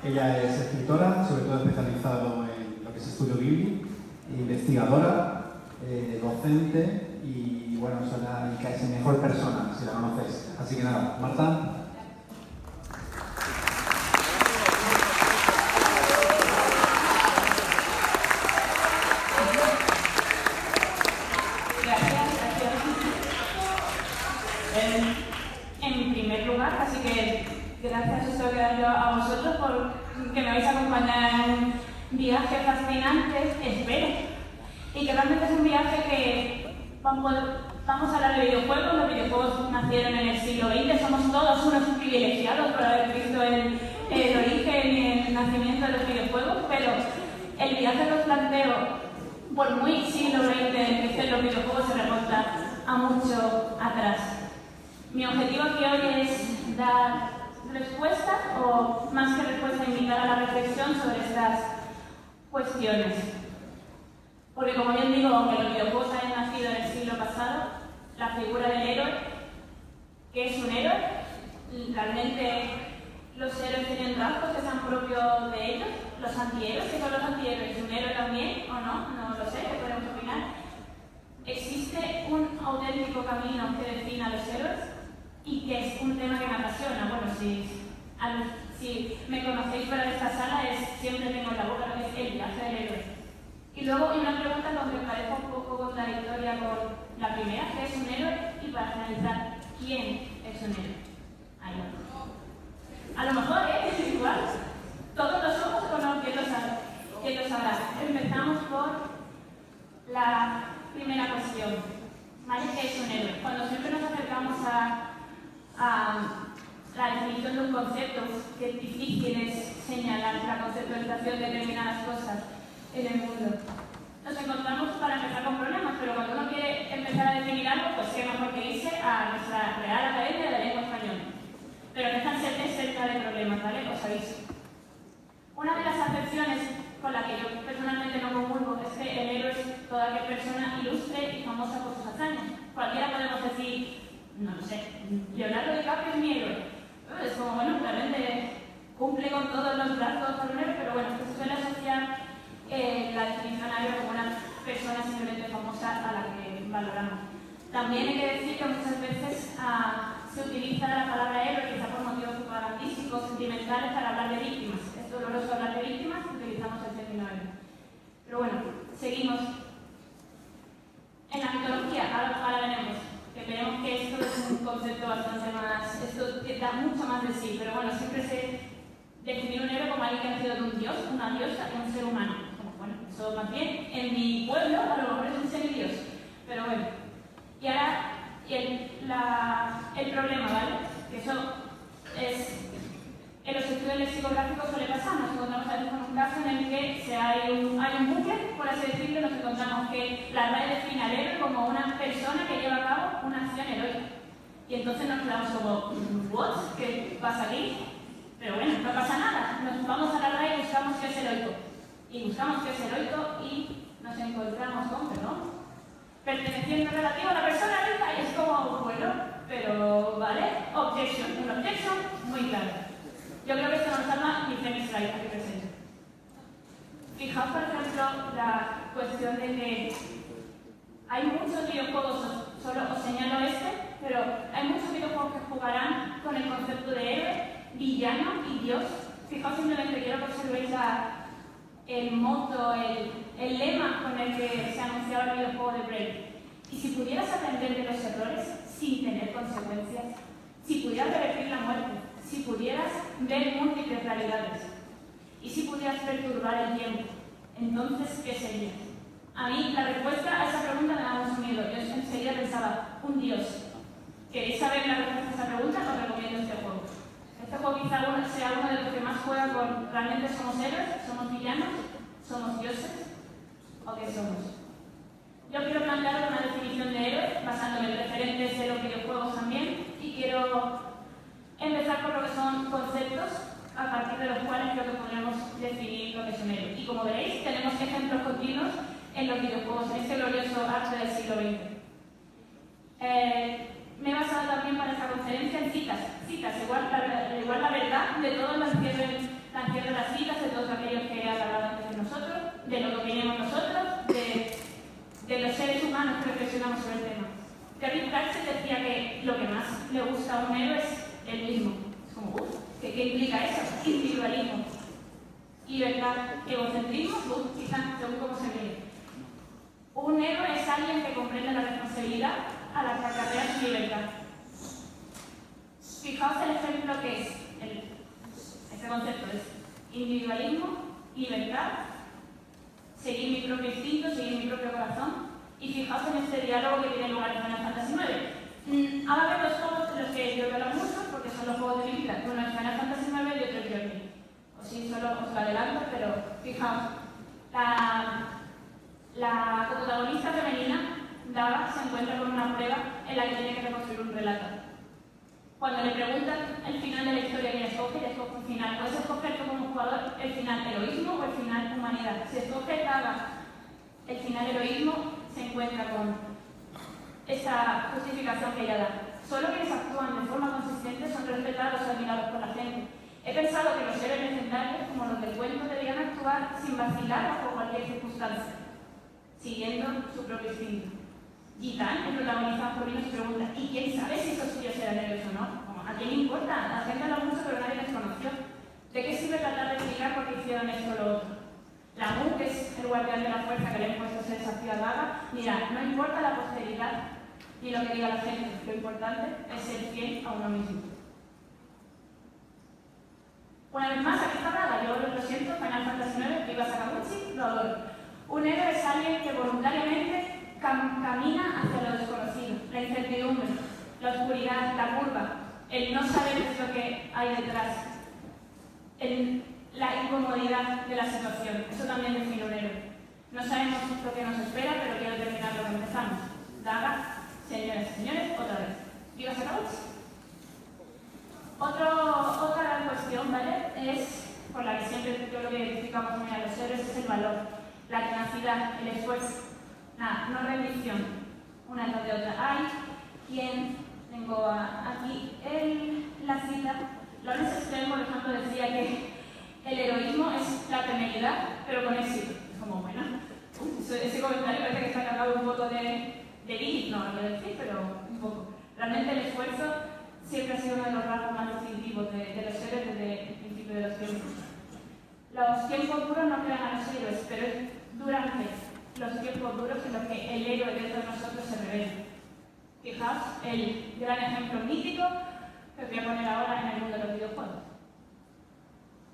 Ella es escritora, sobre todo especializado en lo que es estudio bíblico, investigadora, docente y bueno, suena y casi mejor persona, si la conoces. Así que nada, Marta. En primer lugar, así que gracias os tengo que dar yo a vosotros por que me vais a acompañar en un viaje fascinante, espero. Y que realmente es un viaje que vamos a hablar de videojuegos. Los videojuegos nacieron en el siglo XX, somos todos unos privilegiados por haber visto el origen y el nacimiento de los videojuegos, pero el viaje que os planteo, por muy siglo XX que estén los videojuegos, se remonta a mucho atrás. Mi objetivo aquí hoy es dar respuesta, o más que respuesta, invitar a la reflexión sobre estas cuestiones. Porque como bien digo, aunque los videojuegos hayan nacido en el siglo pasado, la figura del héroe, ¿qué es un héroe? Realmente los héroes tienen rasgos que sean propios de ellos. Los antihéroes, ¿qué son los antihéroes? ¿Un héroe también o no? No lo sé, ¿qué podemos opinar? ¿Existe un auténtico camino que defina a los héroes? Y que es un tema que me apasiona. Bueno, si me conocéis fuera de esta sala, siempre tengo en la boca lo que es el viaje del héroe. Y luego una pregunta que me parece un poco contradictoria con la primera, ¿qué es un héroe? Y para finalizar, ¿quién es un héroe? Ahí va. A lo mejor, igual, todos lo somos o no, ¿quién lo sabrá? Empezamos por la primera cuestión. ¿Vale? ¿Qué es un héroe? Cuando siempre nos acercamos a la definición de un concepto, que es difícil es señalar la conceptualización de determinadas cosas en el mundo. Nos encontramos para empezar con problemas, pero cuando uno quiere empezar a definir algo, pues qué mejor que irse a nuestra Real Academia de la Lengua Española. Pero no están cerca de problemas, ¿vale? Os aviso. Una de las acepciones con la que yo personalmente no comulgo es que el héroe es toda aquella persona ilustre y famosa por sus hazañas. Cualquiera podemos decir, no lo sé, Leonardo DiCaprio es mi héroe. Es como, bueno, realmente cumple con todos los rasgos para un héroe, pero bueno, se suele asociar la definición a héroe como una persona simplemente famosa a la que valoramos. También hay que decir que muchas veces se utiliza la palabra héroe quizá por motivos propagandísticos, sentimentales, para hablar de víctimas. Es doloroso hablar de víctimas, utilizamos el término héroe. Pero bueno, seguimos. En la mitología, ahora veremos, que veremos que esto es un concepto bastante más, esto da mucho más de sí, pero bueno, siempre se define un héroe como alguien que ha sido de un dios, una diosa y un ser humano. Bueno, eso más bien, en mi pueblo a lo mejor es un semidios, pero bueno. Y ahora, el problema, ¿vale? Que eso es, en los estudios lexicográficos suele pasar, nos encontramos a veces con un caso en el que hay un bucle, por así decirlo, nos encontramos que la RAE define al héroe como una persona que lleva a cabo una acción heroica. Y entonces nos quedamos como, ¿what? ¿Qué pasa aquí? Pero bueno, no pasa nada, nos vamos a la RAE y buscamos qué es heroico. Y buscamos qué es heroico y nos encontramos con, perdón, perteneciendo relativo a la persona heroica, y es como, bueno, pero, ¿vale? Objection, un objection muy claro. Yo creo que esto nos llama mi Phoenix Wright aquí presente. Fijaos, por ejemplo, la cuestión de que hay muchos videojuegos, solo os señalo pero hay muchos videojuegos que jugarán con el concepto de héroe, villano y dios. Fijaos, simplemente quiero que observéis el moto, el lema con el que se anunciaba el videojuego de Braid. Y si pudieras aprender de los errores sin tener consecuencias, si pudieras revertir la muerte, si pudieras ver múltiples realidades y si pudieras perturbar el tiempo, entonces, ¿qué sería? A mí la respuesta a esa pregunta me da mucho miedo. Yo enseguida pensaba, un dios. ¿Queréis saber la respuesta a esa pregunta? Os recomiendo este juego. Este juego quizá sea uno de los que más juega con realmente somos héroes, somos villanos, somos dioses, ¿o qué somos? Yo quiero plantear una definición de héroe basándome en referentes de los videojuegos también, y quiero empezar por lo que son conceptos a partir de los cuales creo que podremos definir lo que es un héroe. Y como veréis, tenemos ejemplos continuos en los videojuegos, en este glorioso arte del siglo XX. Me he basado también para esta conferencia en citas, igual la verdad de todos la encierro en la reflexionamos sobre el tema. Terry Pratchett decía que lo que más le gusta a un héroe es el mismo. Es como, ¿qué implica eso? Individualismo. Libertad, egocentrismo, quizás según cómo se mire. Un héroe es alguien que comprende la responsabilidad a la que acarrea su libertad. Fijaos el ejemplo que es, este concepto es individualismo, libertad, seguir mi propio instinto, seguir mi propio corazón, y fijaos en este diálogo que tiene lugar en Final Fantasy IX. Ahora ver los juegos de los que yo hablo mucho, porque son los juegos de mi vida. Uno es Final Fantasy IX y otro es Journey. O sí, solo os lo adelanto, pero fijaos, la protagonista femenina, Daga, se encuentra con una prueba en la que tiene que reconstruir un relato. Cuando le preguntan el final de la historia que ella escoge un final. ¿Puedes escoger tú como jugador el final heroísmo o el final humanidad? Si escoge Daga el final heroísmo, se encuentra con esa justificación que ella da. Solo quienes actúan de forma consistente son respetados o admirados por la gente. He pensado que los seres legendarios, como los del cuento, deberían actuar sin vacilar bajo cualquier circunstancia, siguiendo su propio instinto. Gitán, el protagonista por se pregunta, ¿y quién sabe si esos suyos eran héroes o no? ¿A quién le importa? La gente habla mucho, pero nadie les conoció. ¿De qué sirve tratar de explicar por qué hicieron esto o lo otro? La Mu, que es el guardián de la fuerza que le ha impuesto ese desafío a Daga, mira, no importa la posteridad ni lo que diga la gente, lo importante es ser fiel a uno mismo. Una vez más, aquí está Daga, yo lo siento, Final Fantasy IX, viva Sakaguchi, lo adoro. Un héroe es alguien que voluntariamente camina hacia lo desconocido, la incertidumbre, la oscuridad, la curva, el no saber qué es lo que hay detrás, la incomodidad de la situación. Eso también define un héroe. No sabemos lo que nos espera, pero quiero terminar lo que empezamos. Daga, señores y señores, otra vez. ¿Viva Sakaguchi? Otra gran cuestión, ¿vale? Es, por la que siempre yo lo que identificamos muy a los héroes, es el valor, la tenacidad, el esfuerzo. Nada, no rendición, una tras de otra. Hay quien, tengo aquí la cita, Lawrence Stern, por ejemplo, decía que el heroísmo es la temeridad, pero con éxito. Es como, bueno, ese comentario parece que está cargado un poco de Lilith, no lo voy a decir, pero un poco. Realmente el esfuerzo siempre ha sido uno de los rasgos más distintivos de los héroes desde el principio de los tiempos. Los tiempos duros no crean a los héroes, pero es durante los tiempos duros en los que el héroe dentro de nosotros se revela. Fijaos el gran ejemplo mítico que os voy a poner ahora en el mundo de los videojuegos.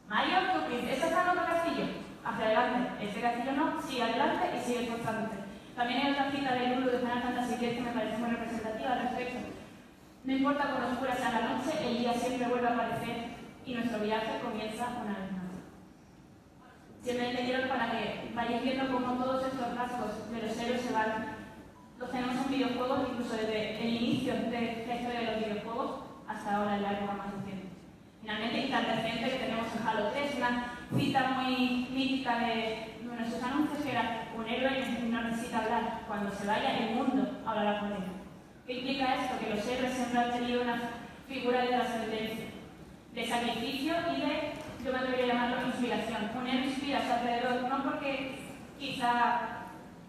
Mario, tu princesa está en otro castillo. Hacia adelante. Ese castillo no, sigue adelante y sigue esforzándote. También hay otra cita de Lulu de Final Fantasy X que me parece muy representativa al respecto. No importa cuán oscura sea la noche, el día siempre vuelve a aparecer y nuestro viaje comienza una vez más. Simplemente quiero para que vayáis viendo cómo todos estos rasgos de los héroes se van. Los tenemos en videojuegos, incluso desde el inicio de la historia de los videojuegos hasta ahora en la época más reciente. Finalmente, y tan reciente que tenemos en Halo 3, una cita muy mítica de nuestros anuncios que era: un héroe no necesita hablar, cuando se vaya el mundo hablará con él. ¿Qué implica esto? Que los héroes siempre han tenido una figura de trascendencia, de sacrificio y de, yo me atrevería a llamarlo, inspiración. Un héroe inspira a su alrededor, no porque quizá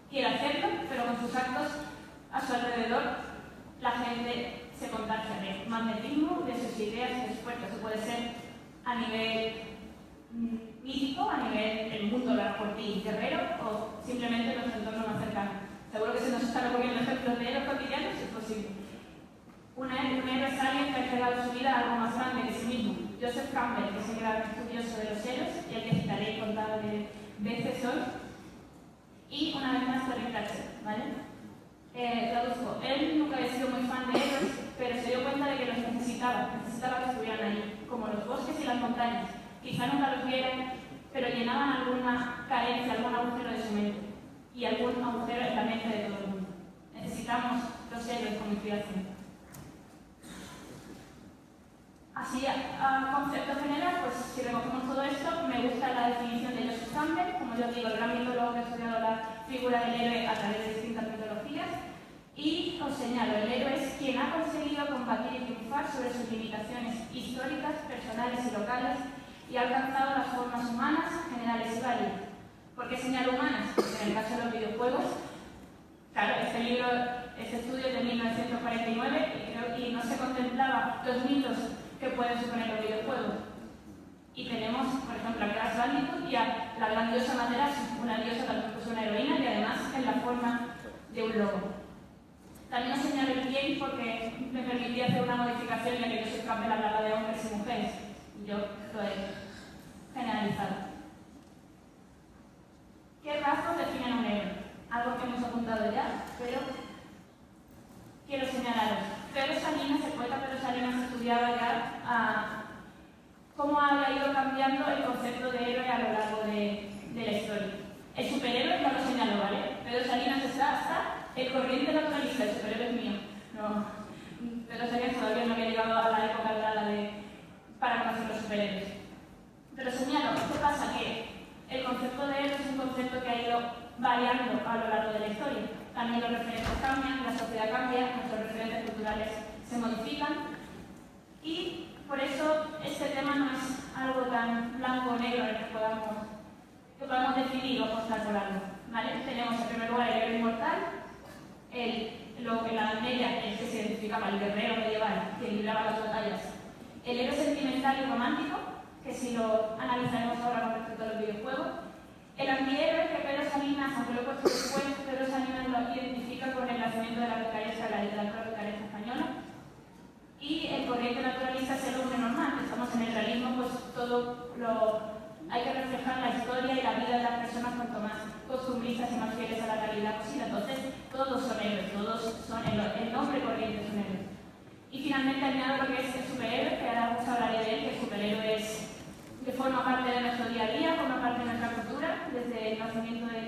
quiera hacerlo, pero con sus actos a su alrededor la gente se contagia de magnetismo, de sus ideas y de sus fuerzas. Eso puede ser a nivel mítico, a nivel del mundo por ti guerrero, o simplemente en nuestro entorno más cercano. Seguro que se nos están ocurriendo ejemplos de héroes cotidianos, es posible. Un héroe es alguien que ha entregado su vida a algo más grande que sí mismo. Joseph Campbell, que es el gran estudioso de los héroes, y el que citaré contado de veces hoy. Y una vez más, Terry Pratchett, ¿vale? Traduzco. Él nunca había sido muy fan de héroes, pero se dio cuenta de que los necesitaba que estuvieran ahí, como los bosques y las montañas. Quizá nunca los vieran, pero llenaban alguna carencia, algún agujero de su mente, y algún agujero en la mente de todo el mundo. Necesitamos los héroes como inspiración. Así, a concepto general, pues si recogemos todo esto, me gusta la definición de Joseph Campbell, como yo digo, el gran mitólogo que ha estudiado la figura del héroe a través de distintas mitologías, y os señalo, el héroe es quien ha conseguido combatir y triunfar sobre sus limitaciones históricas, personales y locales, y ha alcanzado las formas humanas, generales y válidas. ¿Por qué señalo humanas? Porque en el caso de los videojuegos, Claro, este estudio es de 1949 y no se contemplaba los mitos que pueden suponer los videojuegos. Y tenemos, por ejemplo, a Crash Bandicoot y a la gran diosa Materasu, una diosa también es una heroína y además en la forma de un lobo. También os señalo el bien porque me permitía hacer una modificación ya que yo soy capaz de hablar de hombres y mujeres. Yo lo he generalizado. ¿Qué rasgos definen un héroe? Algo que hemos apuntado ya, pero quiero señalaros. Pedro Salinas, el poeta Pedro Salinas, estudiaba ya cómo había ido cambiando el concepto de héroe a lo largo de la historia. El superhéroe no lo señaló, ¿vale? Pedro Salinas está hasta el corriente naturalista, el superhéroe es mío. No, Pedro Salinas todavía no había llegado a la época dorada para conocer los superhéroes. Pero señalo, ¿qué pasa? Que el concepto de héroe es un concepto que ha ido variando a lo largo de la historia. También los referentes cambian, la sociedad cambia, nuestros referentes culturales se modifican y por eso este tema no es algo tan blanco o negro en el que podamos definir o apostar por algo. ¿Vale? Tenemos en primer lugar el héroe inmortal, lo que la media es que se identificaba el guerrero medieval que libraba las batallas, el héroe sentimental y romántico, que si lo analizaremos ahora con respecto a los videojuegos, el antihéroe que Pedro Salinas, aunque lo he puesto después, Pedro Salinas lo identifica con el nacimiento de la picaresca, la literatura picaresca española, y el corriente naturalista es el hombre normal. Estamos en el realismo, pues hay que reflejar la historia y la vida de las personas cuanto más costumbristas y más fieles a la realidad posible. Entonces, todos son héroes, todos son el nombre corriente es un héroe. Y finalmente añado lo que es el superhéroe, que ahora mucho hablaré de él, que el superhéroe que forma parte de nuestro día a día, forma parte de nuestra cultura, desde el nacimiento de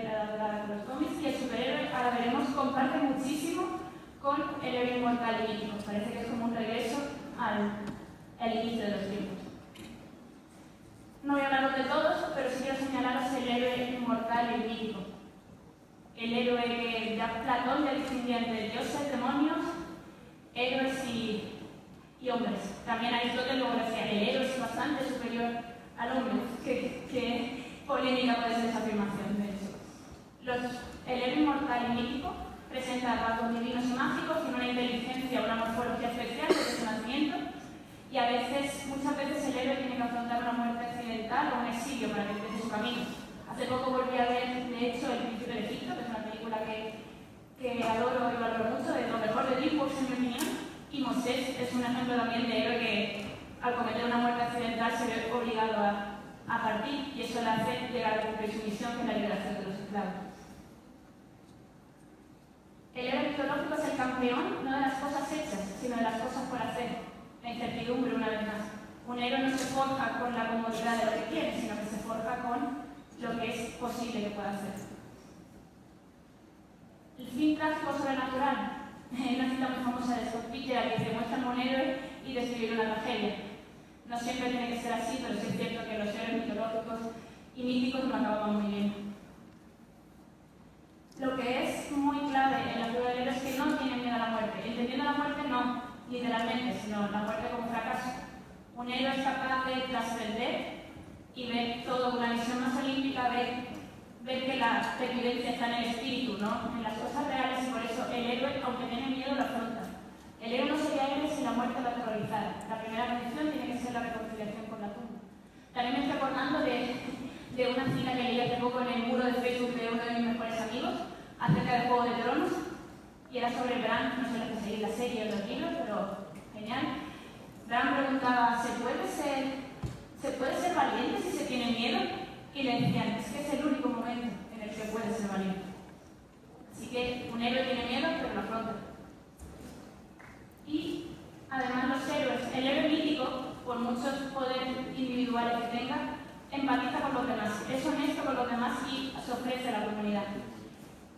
los cómics, y el superhéroe, ahora veremos, comparte muchísimo con el héroe inmortal y mítico. Parece que es como un regreso al inicio de los tiempos. No voy a hablaros de todos, pero sí quiero señalaros el héroe inmortal y mítico. El héroe que ya Platón ya distinguía entre dioses, demonios, héroes y hombres. También Aristóteles luego decía, el héroe es bastante superior al hombre. ¿Qué polémica puede ser esa afirmación de eso? El héroe inmortal y mítico presenta rasgos divinos y mágicos, tiene una inteligencia, una morfología especial desde su nacimiento, y muchas veces el héroe tiene que afrontar una muerte accidental o un exilio para que empiece su camino. Hace poco volví a ver, de hecho, El Príncipe de Egipto, que es una película que adoro y valoro mucho, de lo mejor de DreamWorks en mi opinión, y Moisés es un ejemplo también de héroe que al cometer una muerte accidental se ve obligado a partir, y eso le hace llegar a cumplir su misión, que es la liberación de los esclavos. El héroe mitológico es el campeón no de las cosas hechas, sino de las cosas por hacer. La incertidumbre, una vez más. Un héroe no se forja con la comodidad de lo que quiere, sino que se forja con lo que es posible que pueda hacer. El fin trágico sobrenatural. Hay una cita muy famosa de Scott Fitzgerald que se muestra como un héroe y describir una tragedia. No siempre tiene que ser así, pero sí es cierto que los héroes mitológicos y míticos no acaban muy bien. Lo que es muy clave en la figura del héroe es que no tiene miedo a la muerte. Entendiendo la muerte no literalmente, sino la muerte como fracaso. Un héroe es capaz de trascender y ver todo una visión más olímpica, ver que la evidencia está en el espíritu, ¿no? En las cosas reales, y por eso el héroe, aunque tiene miedo, lo afronta. El héroe no sería héroe si la muerte lo aterrorizara. La primera condición tiene que ser la reconciliación con la tumba. También me estoy acordando de una cita que leí hace poco en el muro de Facebook de uno de mis mejores amigos acerca del Juego de Tronos, y era sobre Bran, no sé lo que seguir la serie o los libros, pero genial. Bran preguntaba, ¿se puede ser valiente si se tiene miedo? Y le decían, es que es el único momento en el que puedes ser valiente. Así que un héroe tiene miedo, pero lo afronta. Y además los héroes, el héroe mítico, por muchos poderes individuales que tenga, empatiza con los demás, es honesto con los demás y se ofrece a la comunidad.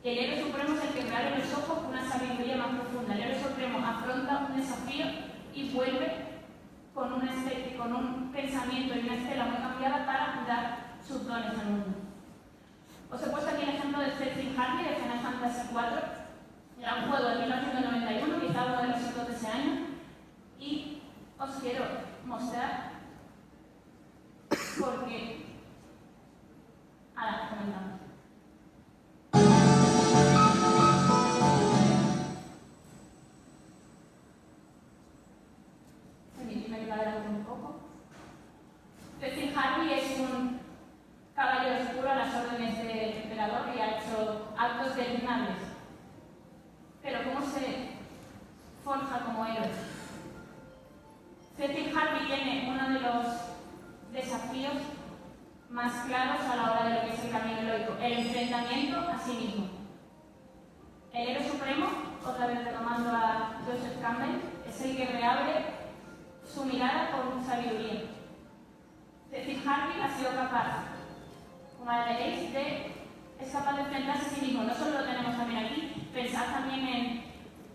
El héroe supremo es el que abre los ojos con una sabiduría más profunda. El héroe supremo afronta un desafío y vuelve con un pensamiento y una estela muy cambiada para dar sus dones al mundo. Os he puesto aquí el ejemplo de Cedric Harvey de Final Fantasy IV. Era un juego de 1991, quizá uno de los hitos de ese año, y os quiero mostrar por qué. Ahora comentamos. deleznables. Pero ¿cómo se forja como héroe? Cecil Harvey tiene uno de los desafíos más claros a la hora de lo que es el camino heroico, el enfrentamiento a sí mismo. El héroe supremo, otra vez retomando a Joseph Campbell, es el que reabre su mirada con sabiduría. Cecil Harvey ha sido capaz, como veréis, es capaz de enfrentarse a sí mismo. No solo lo tenemos también aquí, pensad también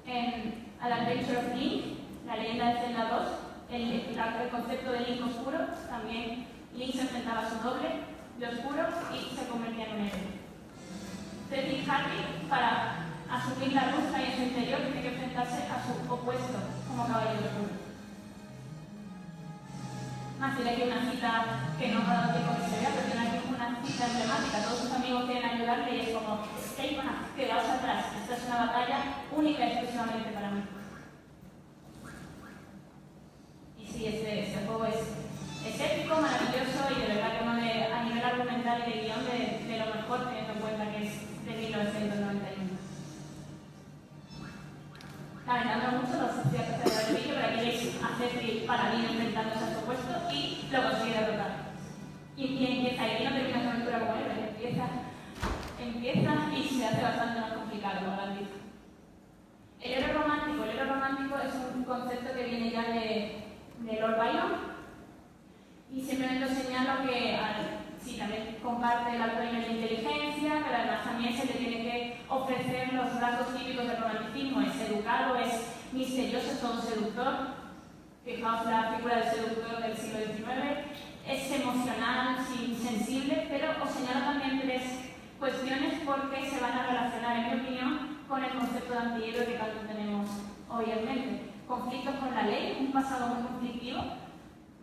en An Adventure of Link, la leyenda de Zelda 2, el concepto del Link oscuro. También Link se enfrentaba a su doble de oscuro y se convertía en un héroe. Cecil Harvey, para asumir la luz que hay en su interior, tiene que enfrentarse a su opuesto como caballero oscuro. Más diré que una cita que no me ha dado tiempo que se vea, pero tiene aquí una cita emblemática. Todos sus amigos quieren ayudarle y es como, quedaos atrás, esta es una batalla única y exclusivamente para mí. Y sí, este juego es épico, maravilloso y de verdad que uno a nivel argumental y de guión de lo mejor, teniendo en cuenta que es de 1991. Lamentando mucho los ciertos del vídeo, pero aquí veis a Cecil Paladín enfrentándose a su opuesto y lo consigue derrotar. Y empieza, y no termina su aventura como héroe, empieza y se hace bastante más complicado, como lo han dicho. El héroe romántico es un concepto que viene ya de Lord Byron, y simplemente os señalo que sí, también comparte el alto nivel de inteligencia, pero además también se le tiene que ofrecer los rasgos típicos del romanticismo. Es educado, es misterioso, es todo seductor. Fijaos la figura del seductor del siglo XIX. Es emocional, sensible, pero os señalo también tres cuestiones porque se van a relacionar, en mi opinión, con el concepto de antihéroe que tanto tenemos hoy en mente. Conflictos con la ley, un pasado muy conflictivo,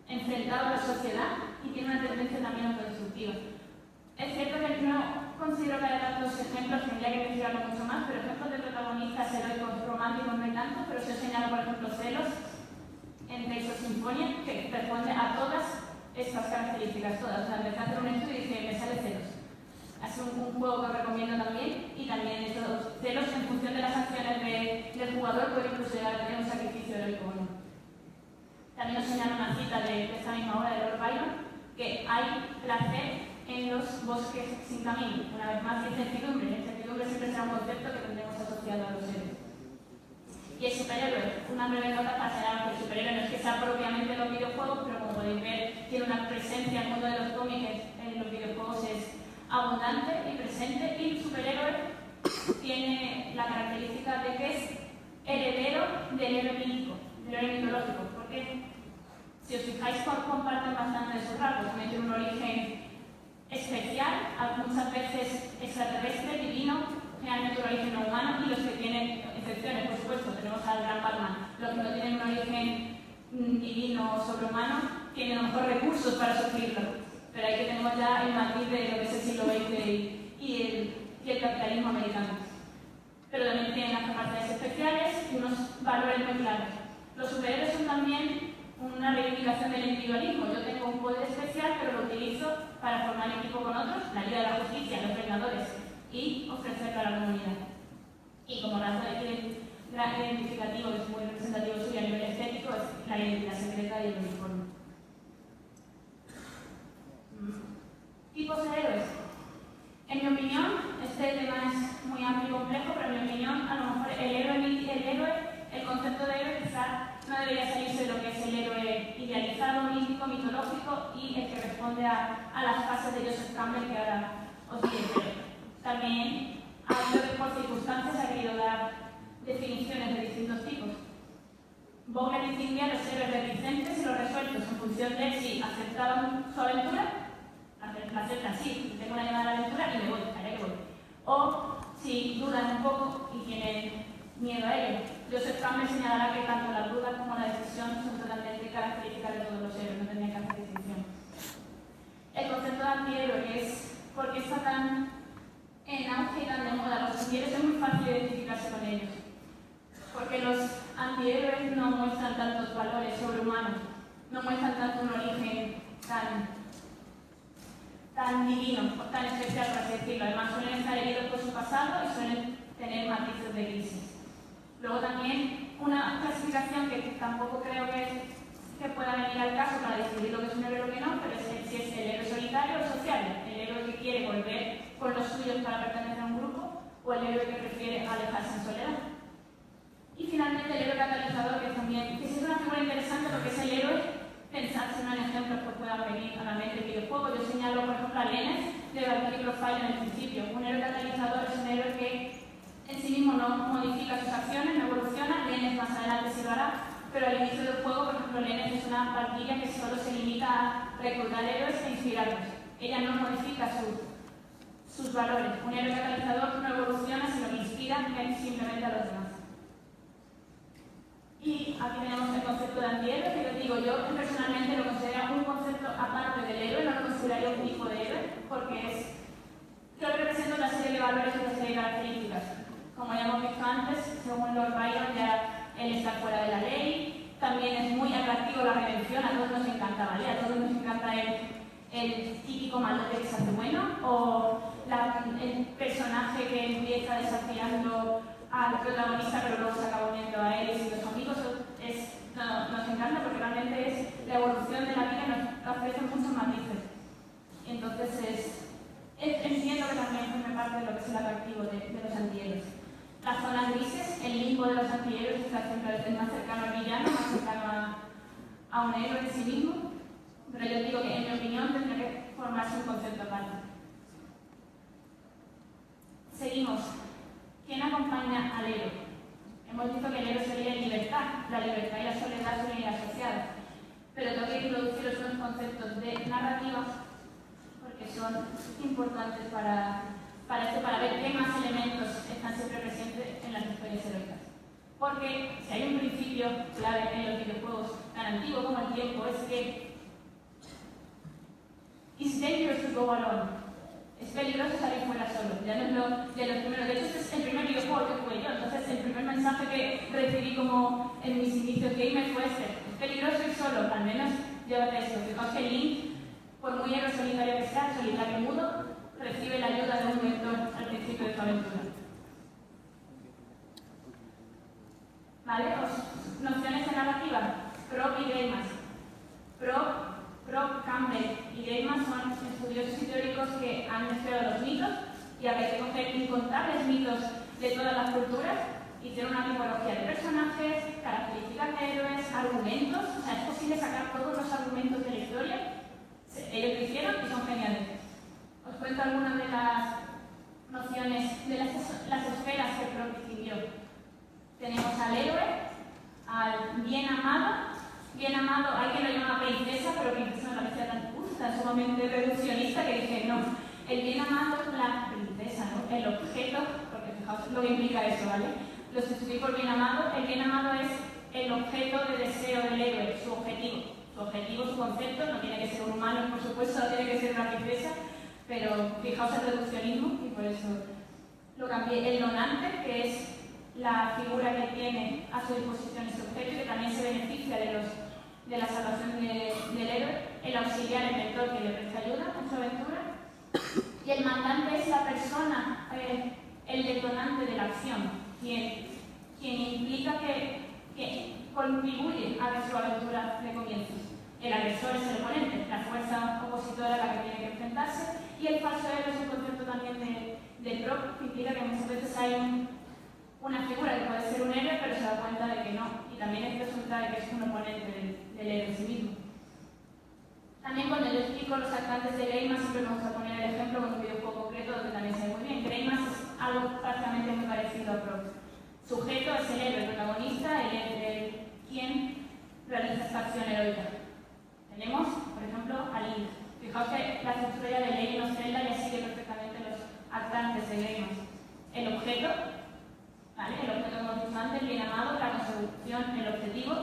enfrentado a la sociedad y tiene una tendencia también autodestructiva. Es cierto que no considero que haya tantos ejemplos, tendría que investigarlo mucho más, pero ejemplos de protagonistas heroicos románticos no hay tantos, pero se señala, por ejemplo, Celos en Tales of Symphonia, que responde a todas estas características, todas. O sea, empecé a hacer un estudio y dije, me sale Celos. Es un juego que os recomiendo también, y también estos Celos, en función de las acciones del jugador, puede incluso llegar a tener un sacrificio heroico o no. También os señalo una cita de esta misma obra de Lord Byron, que hay placer en los bosques sin camino. Una vez más, incertidumbre. La incertidumbre siempre será un concepto que tendremos asociado a los héroes. Y el superhéroe, una breve nota para señalar que el superhéroe no es que sea propiamente en los videojuegos, pero como podéis ver, tiene una presencia en el mundo de los cómics, en los videojuegos es abundante y presente, y el superhéroe tiene la característica de que es heredero del héroe mítico, del héroe mitológico. Porque si os fijáis, comparten bastante de sus rasgos, tienen un origen especial, muchas veces extraterrestre, divino, generalmente un origen no humano, y los que tienen excepciones, por supuesto, tenemos al gran Batman. Los que no tienen un origen divino o sobrehumano tienen a lo mejor recursos para sufrirlo, pero ahí que tenemos ya el matiz de lo que es el siglo XX y el capitalismo americano. Pero también tienen las capacidades especiales y unos valores muy claros. Los superhéroes son también una reivindicación del individualismo. Yo tengo un poder especial, pero lo utilizo para formar equipo con otros, la Liga de la Justicia, los Vengadores, y ofrecerlo a la comunidad. Y como razón gran identificativo, que es muy representativo suyo a nivel estético, es la identidad secreta y el uniforme. Tipos de héroes. En mi opinión, este tema es muy amplio y complejo, pero en mi opinión, a lo mejor el concepto de héroe quizá no debería salirse de lo que es el héroe idealizado, mítico, mitológico y el que responde a las fases de Joseph Campbell que ahora os diré. También ha habido que por circunstancias ha querido dar definiciones de distintos tipos. Vogler distinguía los héroes reticentes y los resueltos en función de si aceptaban su aventura, la aceptan, sí, tengo una llamada a la aventura y me voy, allá que voy. O si dudan un poco y tienen miedo a ello. Joseph Campbell señalará que tanto la duda como la decisión son totalmente características de todos los héroes, no tendría que hacer distinción. El concepto de antihéroe es porque está tan en auge y tan de moda. Los antihéroes es muy fácil identificarse con ellos, porque los antihéroes no muestran tantos valores sobrehumanos, no muestran tanto un origen tan tan divino, tan especial, por así decirlo. Además, suelen estar heridos por su pasado y suelen tener matices de crisis. Luego también una clasificación que tampoco creo que pueda venir al caso para decidir lo que es un héroe y lo que no, pero es si es el héroe solitario o social, el héroe que quiere volver con los suyos para pertenecer a un grupo o el héroe que prefiere alejarse en soledad. Y finalmente el héroe catalizador, que es una figura interesante porque es el héroe, pensarse en ejemplos que puedan venir a la mente del videojuego. Yo señalo, por ejemplo, a Lenes de Valkyrie Profile en el principio. Un héroe catalizador es un héroe que en sí mismo no modifica sus acciones, no evoluciona. Lenes más adelante sí lo hará, pero al inicio del juego, por ejemplo, Lenes es una Valkyria que solo se limita a reclutar héroes e inspirarlos. Ella no modifica sus valores. Un héroe catalizador no evoluciona, sino que inspira simplemente a los demás. Y aquí tenemos el concepto de antihéroe, que yo digo, yo personalmente lo considero un concepto aparte del héroe, no lo consideraría un tipo de héroe, porque creo que representa una serie de valores y una serie de características. Como ya hemos visto antes, según Lord Byron, ya él está fuera de la ley. También es muy atractivo la redención, a todos nos encanta, ¿vale? A todos nos encanta el típico malote que se hace bueno, o el personaje que empieza desafiando al protagonista pero luego se acaba uniendo a él y los amigos. Nos encanta porque realmente es la evolución de la vida y nos ofrece muchos matices. Entonces entiendo que también forma parte de lo que es el atractivo de los antihéroes. Las zonas grises, el limbo de los antihéroes está siempre más cercano al villano, más cercano a un héroe en sí mismo, pero yo digo que en mi opinión tendría que formarse un concepto aparte. Seguimos. ¿Quién acompaña al héroe? Hemos visto que el héroe sería libertad. La libertad y la soledad suelen ir asociadas. Pero tengo que introduciros unos conceptos de narrativa porque son importantes para ver qué más elementos están siempre presentes en las historias heroicas. Porque si hay un principio clave en los videojuegos tan antiguo como el tiempo, es que it's dangerous to go alone. Es peligroso salir fuera solo, ya no es de los primeros. De hecho, este es el primer videojuego que jugué yo, entonces el primer mensaje que recibí como en mis inicios gamer fue este: es peligroso ir solo, al menos llévate esto. Fijaos que Link, por muy héroe solitario que sea, solitario mudo, recibe la ayuda de un mentor al principio de su aventura. ¿Vale? Nociones de narrativa: Prop y Gaimas. Prop, Campbell y Gaiman son estudiosos y teóricos que han estudiado los mitos y a veces coger incontables mitos de todas las culturas, hicieron una tipología de personajes, características de héroes, argumentos. O sea, es posible sacar todos los argumentos de la historia. Ellos lo hicieron y son geniales. Os cuento algunas de las nociones de las esferas que Prop distinguió. Tenemos al héroe, al bien amado. Bien amado, hay quien lo llama princesa, pero princesa me parecía tan sumamente reduccionista que dije, no, el bien amado es la princesa, ¿no? El objeto, porque fijaos lo que implica eso, ¿vale? Lo sustituí por bien amado. El bien amado es el objeto de deseo del héroe, su objetivo. Su objetivo, su concepto, no tiene que ser un humano, por supuesto, no tiene que ser una princesa, pero fijaos el reduccionismo y por eso lo cambié. El donante, que es la figura que tiene a su disposición ese objeto y que también se beneficia de la salvación del héroe. El auxiliar, el mentor que le presta ayuda en su aventura. Y el mandante es la persona, el detonante de la acción, quien implica que contribuye a que su aventura le comience. El agresor es el oponente, la fuerza opositora a la que tiene que enfrentarse. Y el falso héroe es un concepto también de Prop, que implica que muchas veces hay una figura que puede ser un héroe, pero se da cuenta de que no, y también resulta de que es un oponente del héroe en sí mismo. También cuando yo explico los alcances de Greimas, siempre me gusta poner el ejemplo con un videojuego concreto donde también se ve muy bien. Greimas es algo prácticamente muy parecido a Prop. Sujeto es el héroe, el protagonista, el quien realiza esta acción heroica. Tenemos, por ejemplo, a Link. Fijaos que la estructura de Legend of Zelda ya sigue perfectamente los alcances de Greimas. El objeto, ¿vale? El objeto como hemos dicho antes, bien amado, la consecución, el objetivo,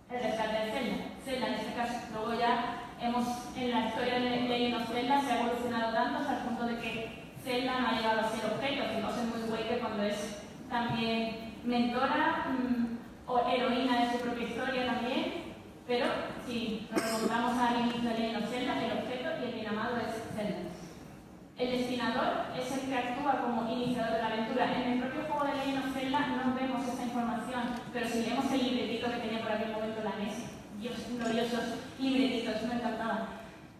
el rescate de Zelda. Zelda, en este caso, luego ya en la historia de Legend of Zelda se ha evolucionado tanto hasta el punto de que Zelda no ha llegado a ser objeto, que no es muy Waker cuando es también mentora o heroína de su propia historia también, pero si nos remontamos al inicio de Legend of Zelda, el objeto y el bien amado gloriosos libretitos, me encantaban.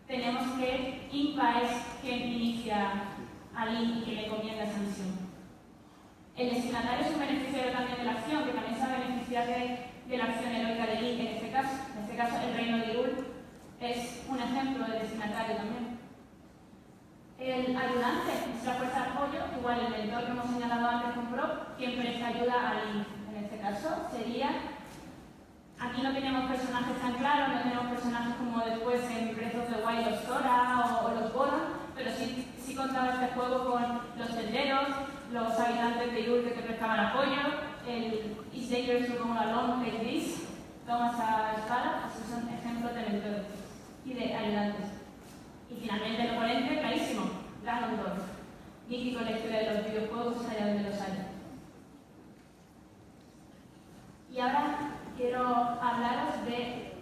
Tenemos que Inpa es quien inicia a Link y que le comienza esa misión. El destinatario es un beneficiario también de la acción, que también se va a beneficiar de la acción heroica de Link en este caso. En este caso, el reino de Hyrule es un ejemplo de destinatario también. El ayudante es la fuerza de apoyo, igual el mentor que hemos señalado antes con Brock, quien presta ayuda a Link. En este caso sería, aquí no tenemos personajes tan claros, no tenemos personajes como después en Breath of the Wild, los Sora o los Goron, pero sí contaba este juego con los senderos, los habitantes de Hyrule que te prestaban apoyo, el It's dangerous to go alone like this, toma esa espada, esos son ejemplos de mentores y de ayudantes. Y finalmente el oponente, clarísimo, Ganondorf, mítico en la historia de los videojuegos allá donde los haya. Y ahora quiero hablaros de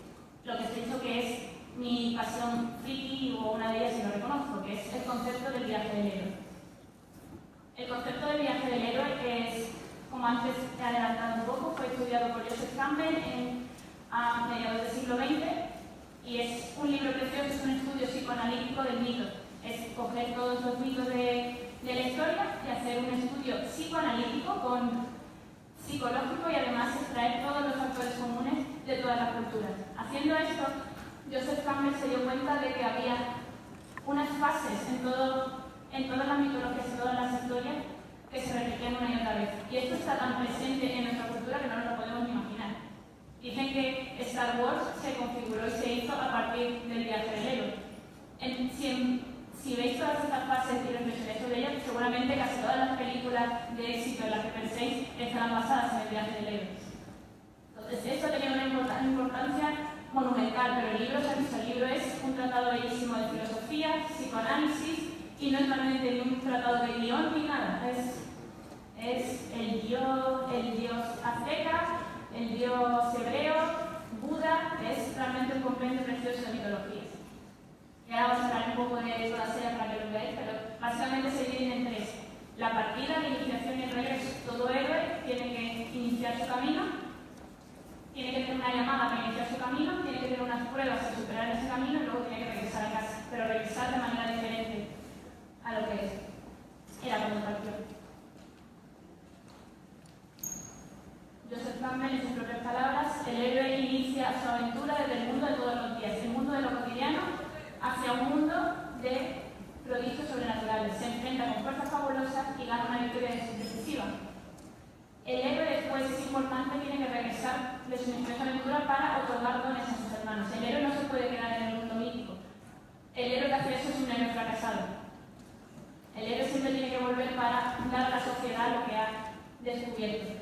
lo que os he dicho que es mi pasión friki, o una de ellas si lo reconozco, que es el concepto del viaje del héroe. El concepto del viaje del héroe es, como antes he adelantado un poco, fue estudiado por Joseph Campbell a mediados del siglo XX y es un libro precioso, es un estudio psicoanalítico del mito. Es coger todos los mitos de la historia y hacer un estudio psicoanalítico psicológico y además extraer todos los factores comunes de todas las culturas. Haciendo esto, Joseph Campbell se dio cuenta de que había unas fases en todas las mitologías y todas las historias que se repetían una y otra vez. Y esto está tan presente en nuestra cultura que no nos lo podemos ni imaginar. Dicen que Star Wars se configuró y se hizo a partir del viaje del héroe. Si veis todas estas fases y reflexionéis sobre ellas, seguramente casi todas las películas de éxito en las que penséis estarán basadas en el viaje del héroe. Entonces, esto tenía una importancia monumental, pero el libro, el libro es un tratado bellísimo de filosofía, psicoanálisis, y no es realmente ni un tratado de guión ni nada. Es el dios azteca, el dios hebreo, Buda, es realmente un compendio precioso de mitologías. Y ahora vamos a hablar un poco de todas ellas para que lo veáis, pero básicamente se dividen en tres. La partida, la iniciación y el regreso. Todo héroe tiene que iniciar su camino, tiene que tener una llamada para iniciar su camino, tiene que tener unas pruebas para superar ese camino y luego tiene que regresar a casa, pero regresar de manera diferente a lo que era cuando partió. Joseph Campbell, en sus propias palabras, el héroe inicia su aventura desde el mundo de todos los días, el mundo de lo cotidiano, hacia un mundo de prodigios sobrenaturales. Se enfrenta con fuerzas fabulosas y gana una victoria decisiva. El héroe después, es importante, tiene que regresar de su misteriosa aventura para otorgar dones a sus hermanos. El héroe no se puede quedar en el mundo mítico. El héroe que hace eso es un héroe fracasado. El héroe siempre tiene que volver para dar a la sociedad lo que ha descubierto.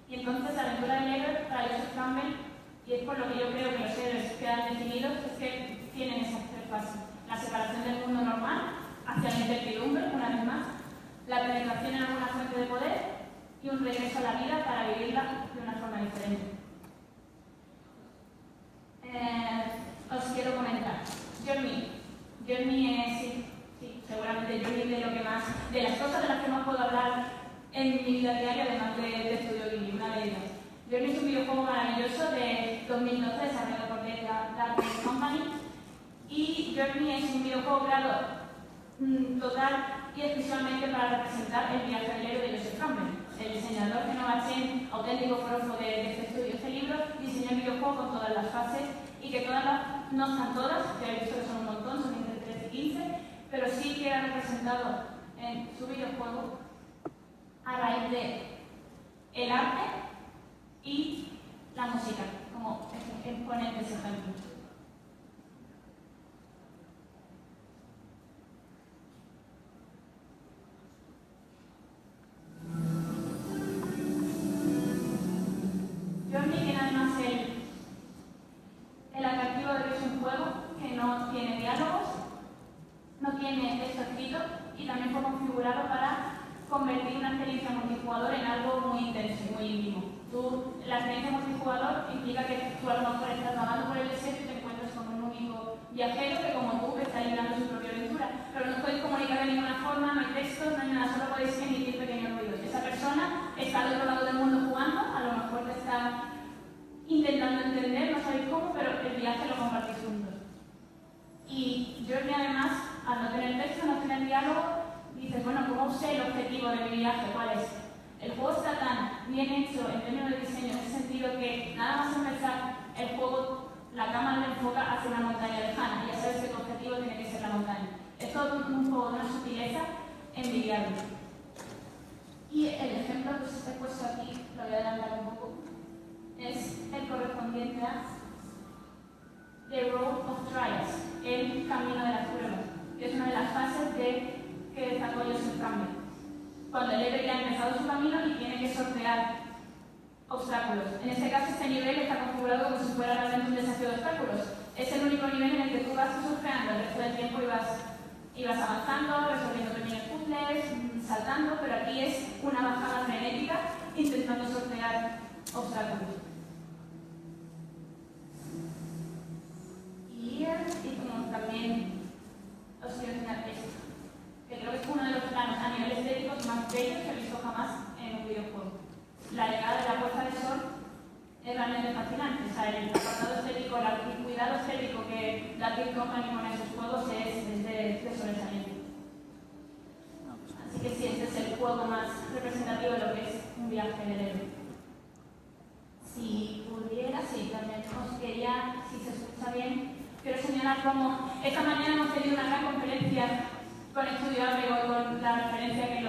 Y entonces la aventura del héroe para Joseph Campbell, y es por lo que yo creo que los héroes quedan definidos, es que tienen esas tres fases. La separación del mundo normal hacia la incertidumbre, una vez más, la penetración en alguna fuente de poder y un regreso a la vida para vivirla de una forma diferente. Os quiero comentar. Journey es, sí, seguramente Journey de las cosas de las que más puedo hablar en mi vida diaria, además de Estudio Ghibli, una de ellas. Journey es un videojuego maravilloso de 2012 desarrollado por The Dark Horse Company, y Journey es un videojuego creado total y exclusivamente para representar el viaje del héroe de Joseph Campbell. El diseñador Genova Chen, auténtico forofo de este estudio, este libro, diseñó el videojuego con todas las fases y que no están todas, ya he visto que son un montón, son entre 13 y 15, pero sí queda representado en su videojuego a raíz de el arte y la música, como exponentes ejemplos. Journey tiene además el atractivo de que es un juego que no tiene diálogos, no tiene texto escrito y también fue configurado para convertir una experiencia multijugador en algo muy intenso y muy íntimo. La experiencia multijugador implica que tú a lo mejor estás vagando por el desierto y te encuentras con un único viajero que, como tú, está librando su propia aventura, pero no os podéis comunicar de ninguna forma, no hay textos, no hay nada, solo podéis emitir pequeños ruidos. Esa persona está al otro lado del mundo jugando, a lo mejor te está intentando entender, no sabéis cómo, Journey, además, al no tener texto, no tener diálogo, dices, bueno, ¿cómo sé el objetivo de mi viaje? ¿Cuál es? El juego está tan bien hecho en términos de diseño, en el sentido que nada más empezar el juego, la cámara le enfoca hacia una montaña lejana y ya sabes que tu objetivo tiene que ser la montaña. Es todo un juego de una sutileza envidiable. Y el ejemplo que os he puesto aquí, lo voy a adelantar un poco, es el correspondiente a The Road of Trials, el camino de las pruebas, que es una de las fases que desarrolla el cambio. Cuando el héroe ya ha empezado su camino y tiene que sortear obstáculos. En este caso, este nivel está configurado como si fuera realmente un desafío de obstáculos. Es el único nivel en el que tú vas surfeando, el resto del tiempo ibas avanzando, resolviendo pequeños puzzles, saltando, pero aquí es una bajada frenética intentando sortear obstáculos. Y como también os quiero enseñar esto, que creo que es uno de los planos a nivel estético más bellos que he visto jamás en un videojuego. La llegada de la Puerta del Sol es realmente fascinante. O sea, el apartado estético, el cuidado estético que la Team Company pone en sus juegos es de sobresaliente. Así que sí, este es el juego más representativo de lo que es un viaje del héroe. Si pudiera, sí, también os quería, si se escucha bien, quiero señalar cómo esta mañana hemos tenido una gran conferencia con Estudio Abrego y con la referencia que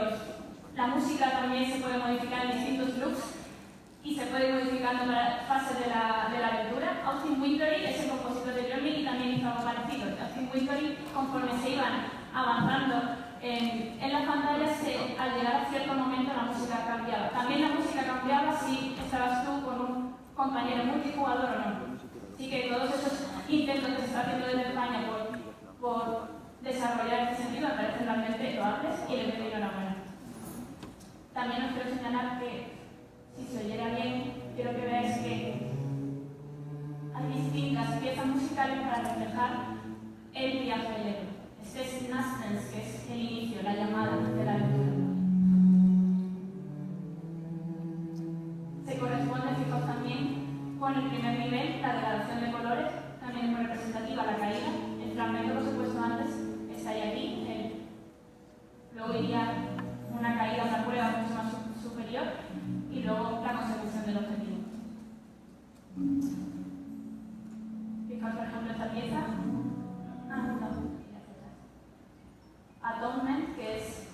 la música también se puede modificar en distintos looks y se puede ir modificando para fases de la aventura. Austin Wintory es el compositor de Journey y también hizo algo parecido. Austin Wintory, conforme se iban avanzando en las pantallas, al llegar a cierto momento la música cambiaba. También la música cambiaba si estabas tú con un compañero multijugador o no. Así que todos esos intentos que se está haciendo desde España por desarrollar este sentido me parecen realmente loables y les doy enhorabuena. También os quiero señalar que, si se oyera bien, quiero que veáis que hay distintas piezas musicales para reflejar el viaje del héroe. Este es Nascence, que es el inicio, la llamada de la aventura. Se corresponde, fijaos, también con el primer nivel, la degradación de colores, también es muy representativa la caída. El fragmento que os he puesto antes estaría aquí, luego iría una caída, una prueba mucho más superior y luego la consecución del objetivo. Fijaos, por ejemplo, esta pieza. Atonement, que es,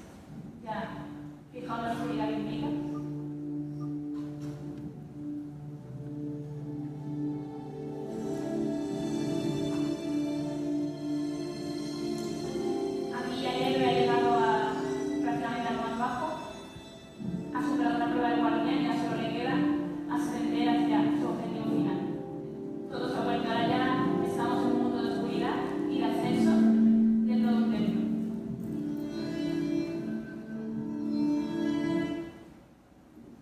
ya, fijaos la oscuridad que implica. Aquí ya el héroe ha llegado prácticamente a lo más bajo, ha superado la prueba del guardián y ya solo le queda ascender hacia su objetivo final. Todo se ha vuelto, ahora ya estamos en un mundo de oscuridad y de ascenso dentro de un templo.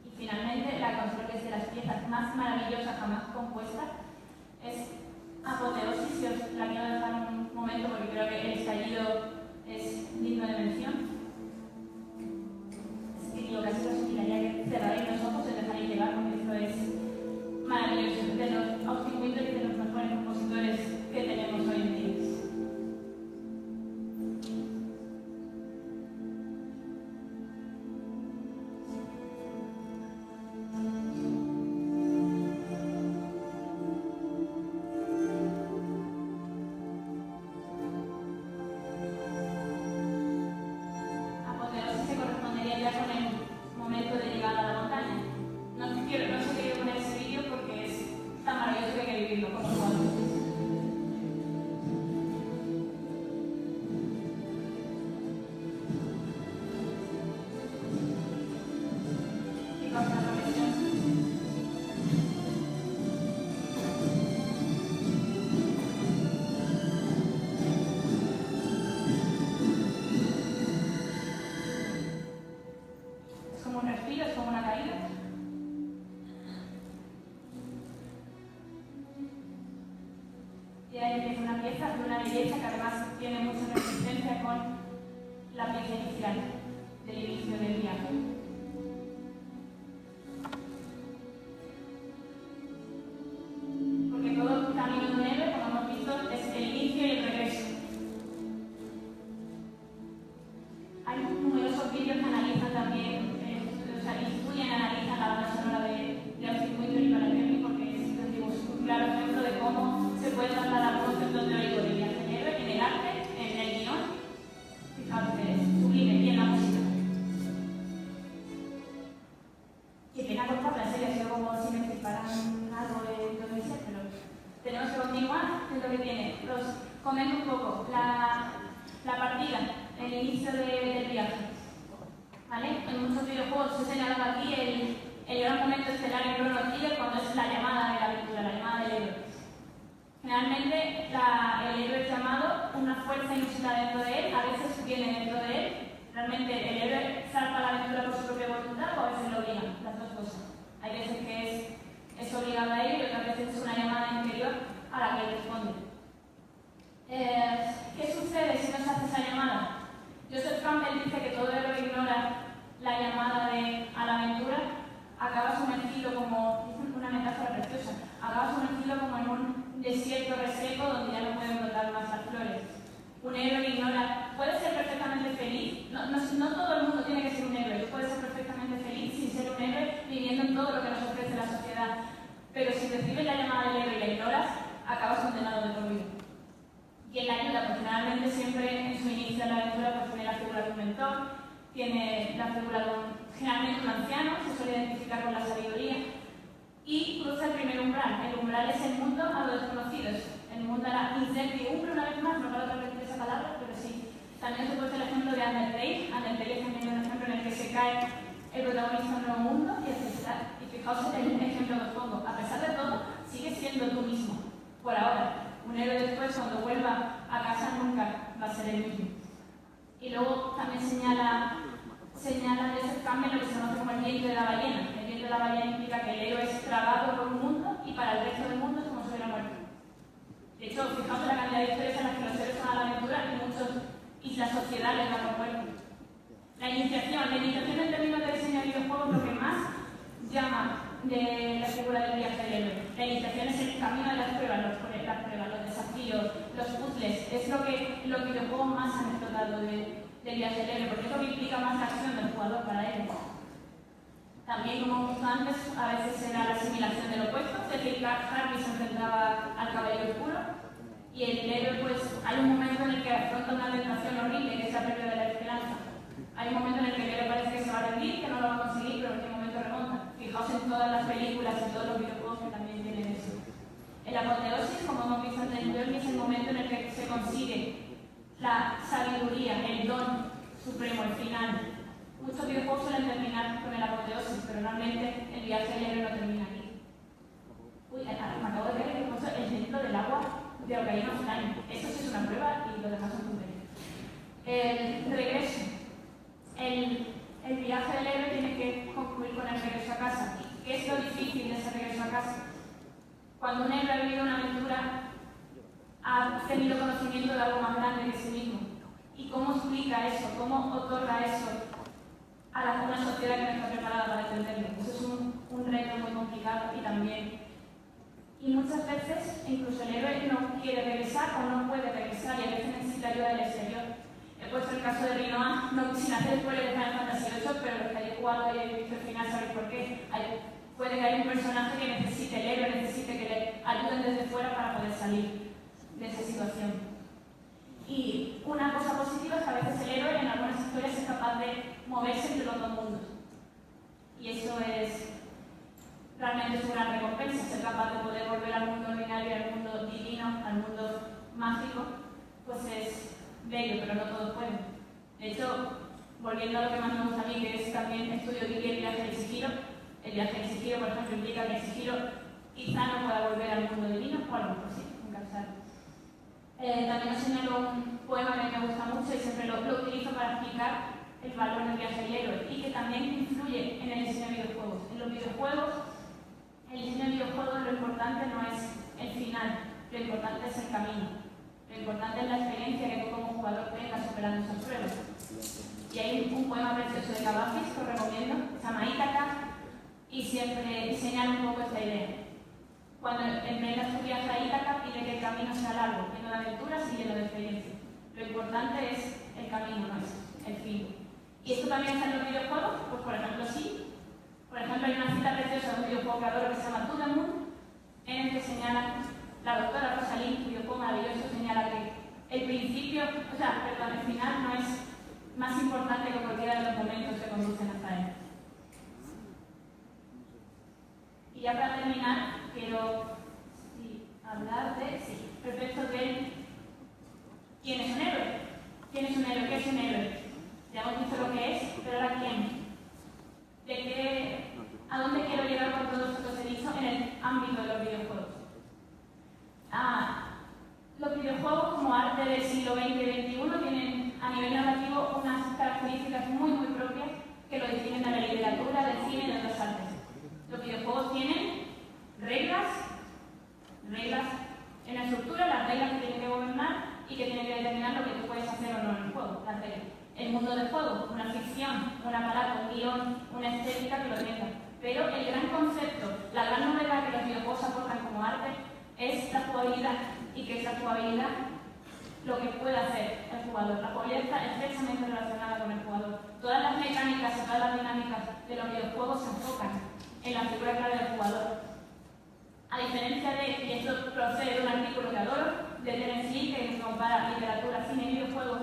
Y finalmente, creo que es de las piezas más maravillosas jamás compuestas, es Apoteosis, que os la quiero dejar un momento porque creo que el estallido es digno de mención. Es que digo, casi os invitaría que cerraréis los ojos y dejaréis llevar porque esto es maravilloso. De los Austin Wintory y de los mejores compositores que tenemos hoy en día. Apoteosis se correspondería ya con el momento de llegada a la montaña. No os he querido poner ese vídeo porque es tan maravilloso que hay que vivirlo con vosotros. Y con la profesión. Es como un respiro, es como una caída. Y ahí empieza una pieza de una belleza que además tiene mucha resistencia con la pieza inicial del inicio del viaje. Porque todo camino de un héroe, como hemos visto, es el inicio y el regreso. hay numerosos vídeos que analizan también, estudian, analizan la banda sonora de Austin Wintory para Kermit, porque es un claro ejemplo de cómo se puede trasladar un concepto teórico del viaje en héroe en el arte, en el guión. Fijaos que es sublime, y en la música. Qué pena cortar la serie, ha sido como si me explicaran algo de todo eso, pero tenemos que continuar, es lo que tiene. Os comento un poco la partida, el inicio del viaje. ¿Vale? En muchos videojuegos se señala aquí el gran momento estelar en Chrono Trigger cuando es la llamada de la aventura, la llamada del héroe. Generalmente el héroe es llamado, una fuerza inusitada dentro de él, a veces viene dentro de él. Realmente el héroe salta a la aventura por su propia voluntad o a veces lo obliga, las dos cosas. Hay veces que es obligado a ello y otras veces es una llamada interior a la que él responde. ¿Qué sucede si no se hace esa llamada? Joseph Campbell dice que todo héroe que ignora la llamada a la aventura acaba sumergido como, una metáfora preciosa, acaba sumergido como en un desierto reseco donde ya no pueden brotar más las flores. Un héroe que ignora, puede ser perfectamente feliz, no todo el mundo tiene que ser un héroe, puede ser perfectamente feliz sin ser un héroe viviendo en todo lo que nos ofrece la sociedad, pero si recibes la llamada del héroe y la ignoras, acabas condenado de por vida. ¿Quién la ayuda? Pues generalmente siempre en su inicio de la aventura pues tiene la figura de un mentor, tiene la figura de generalmente un anciano, se suele identificar con la sabiduría, y cruza el primer umbral. El umbral es el mundo a los desconocidos. El mundo a la incertidumbre, una vez más, no para repetir esa palabra, pero sí. También se puede el ejemplo de Undertale. Undertale es también un ejemplo en el que se cae el protagonista de un nuevo mundo y aceptar. Y fijaos en el ejemplo que os pongo. A pesar de todo, sigue siendo tú mismo. Por ahora. Un héroe después, cuando vuelva a casa, nunca va a ser el mismo. Y luego también señala Joseph Campbell lo que se conoce como el viento de la ballena. El viento de la ballena implica que el héroe es tragado por un mundo y para el resto del mundo es como si hubiera muerto. De hecho, fijaos en la cantidad de historias en las que los héroes van a la aventura y la sociedad les da por muerto. La iniciación en términos de diseño de videojuegos lo que más llama de la figura del viaje del héroe. La iniciación es el camino de las pruebas, los desafíos, los puzzles. Es lo que los videojuegos más han explotado del viaje del héroe, porque es lo que implica más la acción del jugador para él. También, como hemos visto antes, a veces era la asimilación del opuesto, es decir, Harvey se enfrentaba al caballero oscuro y el héroe, pues, hay un momento en el que afronta una tentación horrible, que es la pérdida de la esperanza. Hay un momento en el que el héroe parece que se va a rendir, que no lo va a conseguir, pero en qué momento remonta. Fijaos en todas las películas y todos los videojuegos que también tienen eso. El apoteosis, como hemos visto anteriormente, es el momento en el que se consigue la sabiduría, el don supremo, el final. Muchos videojuegos suelen terminar con el apoteosis, pero realmente el viaje del héroe no termina aquí. Uy, me acabo de ver que he puesto el centro del agua de Ocarina of Time. Eso sí es una prueba y lo demás son tonterías. El regreso. El viaje del héroe tiene que concluir con el regreso a casa. ¿Qué es lo difícil de ese regreso a casa? Cuando un héroe ha vivido una aventura, ha tenido conocimiento de algo más grande que sí mismo. ¿Y cómo explica eso? ¿Cómo otorga eso a una sociedad que no está preparada para entenderlo? Eso es un reto muy complicado y muchas veces incluso el héroe no quiere regresar o no puede regresar y a veces necesita ayuda del exterior. He puesto el caso de Rinoa, no sin hacer spoiler de Final Fantasy VIII, pero los que hayáis jugado y hayáis visto el final sabéis por qué. Puede que haya un personaje que necesite, el héroe necesite que le ayuden desde fuera para poder salir de esa situación. Y una cosa positiva es que a veces el héroe en algunas historias es capaz de moverse entre los dos mundos. Y eso es realmente una gran recompensa, ser capaz de poder volver al mundo ordinario, al mundo divino, al mundo mágico, pues es bello, pero no todos pueden. De hecho, volviendo a lo que más me gusta a mí, que es también estudio Ghibli, el viaje de Chihiro. El viaje de Chihiro, por ejemplo, implica que Chihiro quizá no pueda volver al mundo divino, o a lo mejor sí, nunca se sabe. También os señalo un poema que me gusta mucho y siempre lo utilizo para explicar el valor del viaje del héroe y que también influye en el diseño de videojuegos. En los videojuegos, el diseño de videojuegos lo importante no es el final, lo importante es el camino. Lo importante es la experiencia que tú como jugador tengas superando esas pruebas. Y hay un poema precioso de Cavafis que os recomiendo, se llama Ítaca, y siempre señala un poco esta idea. Cuando emprendas tu viaje a Ítaca, pide que el camino sea largo, lleno de aventuras y lleno de experiencia. Lo importante es el camino, no es el fin. ¿Y esto también está en los videojuegos? Pues por ejemplo sí. Por ejemplo hay una cita preciosa de un videojuego que adoro que se llama To The Moon, en el que señala, la doctora Rosalind, un videojuego maravilloso, señala que el principio, el final no es más importante que cualquiera de los momentos que conducen hasta él. Y ya para terminar, quiero hablar de, respecto de quién es un héroe. ¿Quién es un héroe? ¿Qué es un héroe? Ya hemos visto lo que es, pero ahora quién. ¿A dónde quiero llegar con todo esto que os he dicho en el ámbito de los videojuegos? Los videojuegos como arte del siglo XX y XXI tienen a nivel narrativo unas características muy propias que lo distinguen de la literatura, del cine y de otras artes. Los videojuegos tienen reglas en la estructura, las reglas que tienen que gobernar y que tienen que determinar lo que tú puedes hacer o no en el juego, las reglas. El mundo del juego, una ficción, un aparato, un guión, una estética que lo tenga. Pero el gran concepto, la gran novedad que los videojuegos aportan como arte es la jugabilidad, y que esa jugabilidad lo que puede hacer el jugador. La jugabilidad está estrechamente relacionada con el jugador. Todas las mecánicas y todas las dinámicas de los videojuegos se enfocan en la figura clara del jugador. A diferencia de, y esto procede de un artículo que adoro, de Terence Lee, que compara literatura, cine y videojuegos,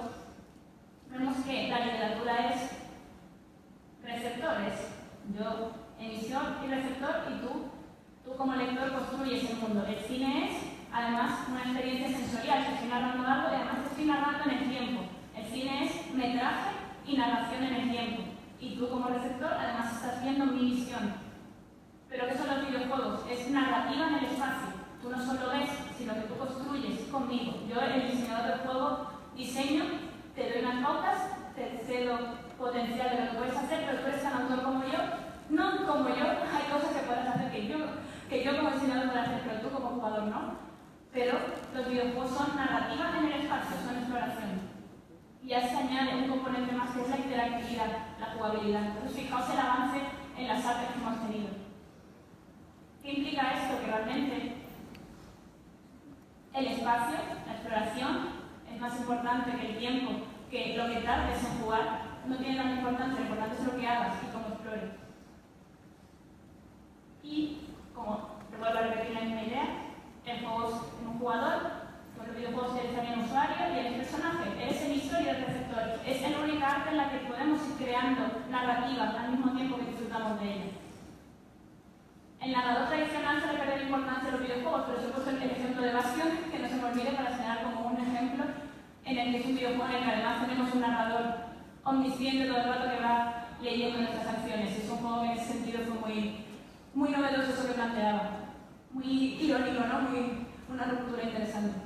vemos que la literatura es receptores. Yo, emisión y receptor, y tú como lector construyes el mundo. El cine es, además, una experiencia sensorial. Te estoy narrando algo y además te estoy narrando en el tiempo. El cine es metraje y narración en el tiempo. Y tú como receptor, además, estás viendo mi visión. ¿Pero qué son los videojuegos? Es narrativa en el espacio. Tú no solo ves, sino que tú construyes conmigo. Yo, el diseñador del juego, diseño, te doy unas pautas, te cedo potencial de lo que puedes hacer, pero tú eres tan autor como yo. No como yo, hay cosas que puedes hacer que yo como diseñador puedo hacer, pero tú como jugador no. Pero los videojuegos son narrativas en el espacio, son exploración. Y ya se añade un componente más que es la interactividad, la jugabilidad. Entonces fijaos el avance en las artes que hemos tenido. ¿Qué implica esto? Que realmente el espacio, la exploración, es más importante que el tiempo, que lo que tardes en jugar no tiene tanta importancia, lo importante es lo que hagas y cómo explores. Y, como te vuelvo a repetir la misma idea, el juego es un jugador, con los videojuegos eres también usuario y eres personaje, eres emisor y el receptor. Es la única arte en la que podemos ir creando narrativa al mismo tiempo que disfrutamos de ella. El narrador tradicional se le pierde la importancia a los videojuegos, pero yo he puesto el ejemplo de Bastion, que no se me olvide, para señalar como un ejemplo en el que es un videojuego en el que además tenemos un narrador omnisciente todo el rato que va leyendo nuestras acciones. Es un juego que en ese sentido fue muy novedoso eso que planteaba. Muy irónico, ¿no? Una ruptura interesante.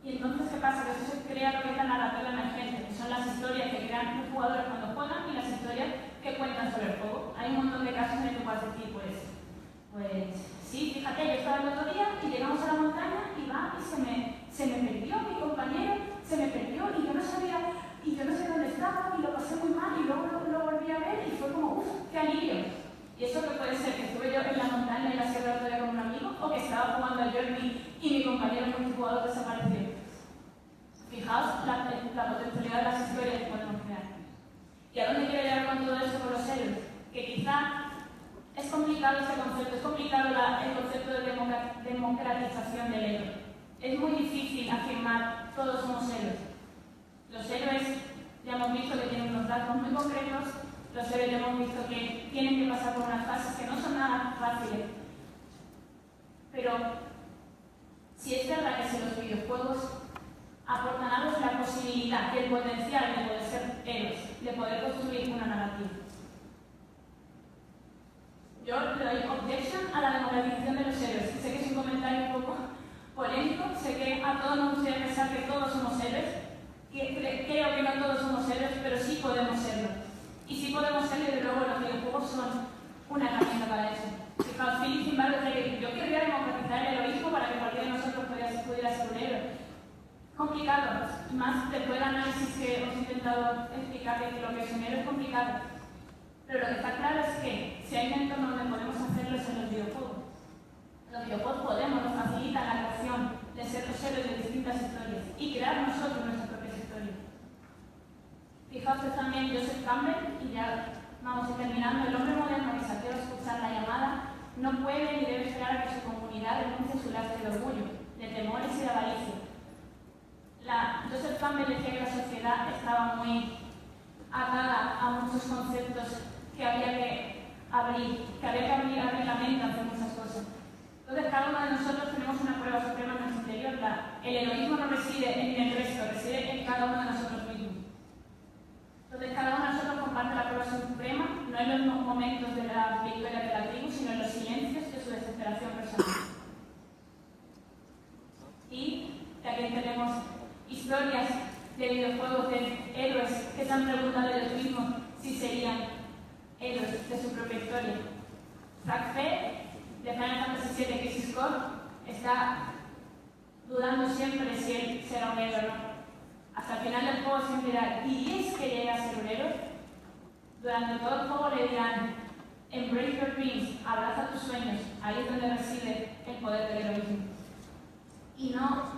Y entonces, ¿qué pasa? Que eso se crea lo que es la narrativa emergente, que son las historias que crean los jugadores cuando juegan y las historias que cuentan sobre el juego. Hay un montón de casos en el que puedes decir, pues sí, fíjate, yo estaba el otro día y llegamos a la montaña y se me perdió mi compañero, se me perdió y yo no sé dónde estaba y lo pasé muy mal y luego lo volví a ver y fue como, qué alivio. Y eso que puede ser que estuve yo en la montaña en la sierra del otro día con un amigo o que estaba jugando al Journey y mi compañero multijugador desapareció. Fijaos la potencialidad de las historias que podemos crear. ¿Y a dónde quiero llegar con todo eso con los héroes? Que quizá es complicado ese concepto, es complicado el concepto de democratización del héroe. Es muy difícil afirmar todos somos héroes. Los héroes ya hemos visto que tienen unos rasgos muy concretos, los héroes ya hemos visto que tienen que pasar por unas fases que no son nada fáciles. Pero si es verdad que si los videojuegos aportan a los la posibilidad y el potencial de poder ser héroes, de poder construir una narrativa. Yo le doy objection a la democratización de los héroes. Sé que es un comentario un poco polémico, sé que a todos nos gustaría pensar que todos somos héroes, creo que no todos somos héroes, pero sí podemos serlo. Y sí podemos serlo y de luego los videojuegos son una herramienta para eso. Fijaos, Philip Zimbardo dice que yo querría democratizar el heroísmo para que cualquiera de nosotros pudiera ser un héroe. Complicado, más después del análisis que os he intentado explicar de lo que es un héroe es complicado. Pero lo que está claro es que si hay un entorno donde podemos hacerlo es en los videojuegos. Los videojuegos nos facilitan la creación de ser los héroes de distintas historias y crear nosotros nuestras propias historias. Fijaos que también decía que la sociedad estaba muy atada a muchos conceptos que había que abrir la mente a hacer muchas cosas. Entonces, cada uno de nosotros tenemos una prueba suprema en nuestro interior. El heroísmo no reside en el resto, reside en cada uno de nosotros mismos. Entonces, cada uno de nosotros comparte la prueba suprema, no en los momentos de la victoria de la tribu, sino en los silencios de su desesperación personal. Y también tenemos historias de videojuegos de héroes que se han preguntado ellos mismos si serían héroes de su propia historia. Zack Fair, de Final Fantasy VII Crisis Core, está dudando siempre si él será un héroe o no. Hasta el final del juego siempre dirá, ¿diríais que llega a ser un héroe? Durante todo el juego le dirán, embrace your dreams, abraza tus sueños, ahí es donde reside el poder del heroísmo. Y no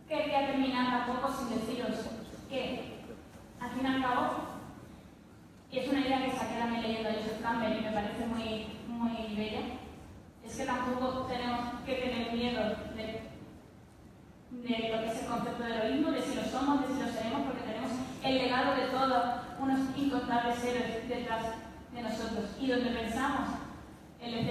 quería terminar tampoco sin deciros que, al fin y al cabo, y es una idea que saqué también leyendo a Joseph Campbell y me parece muy bella, es que tampoco tenemos que tener miedo de lo que es el concepto de heroísmo, de si lo somos, de si lo seremos, porque tenemos el legado de todos unos incontables héroes detrás de nosotros. Y donde pensamos en el